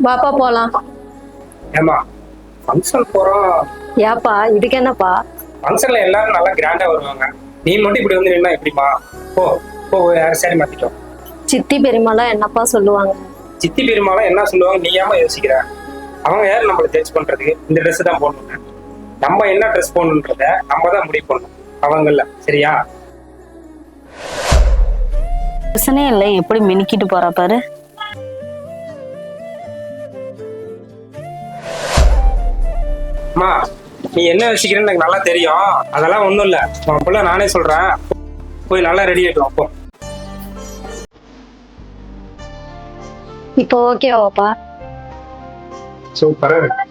வாப்பா போலாம். ஏமா ஃபங்க்ஷன் போறோம். ஏப்பா இதுக்கு என்னப்பா? ஃபங்க்ஷன்ல எல்லாரும் நல்லா கிராண்டா வருவாங்க. நீ மட்டும் இப்படி வந்து நின்னா எப்படிமா? போ போ யாரும் சரி மாத்திட்டோம். சித்தி பெரியம்மாலாம் என்னப்பா சொல்லுவாங்க? சித்தி பெருமாளும் என்ன சொல்லுவாங்க, நீ ஏமா யோசிக்கிற? அவங்க யார் நம்மளை ஜட்ஜ் பண்றதுக்கு? இந்த ட்ரெஸ் தான் போடணும். நம்ம என்ன ட்ரெஸ் போடணுன்றத நம்ம தான் முடிவு பண்ணணும், அவங்கல்ல. சரியா? பிரச்சனையே இல்லை, எப்படி மினிக்கிட்டு போறா பாரு. அம்மா நீ என்ன யோசிக்கிறேன்னு எனக்கு நல்லா தெரியும். அதெல்லாம் ஒண்ணும் இல்ல. உன் புள்ள நானே சொல்றேன், போய் நல்லா ரெடி ஆயிட்டு அப்போ. இப்போ ஓகேவாப்பா? சூப்பரா இருக்கு.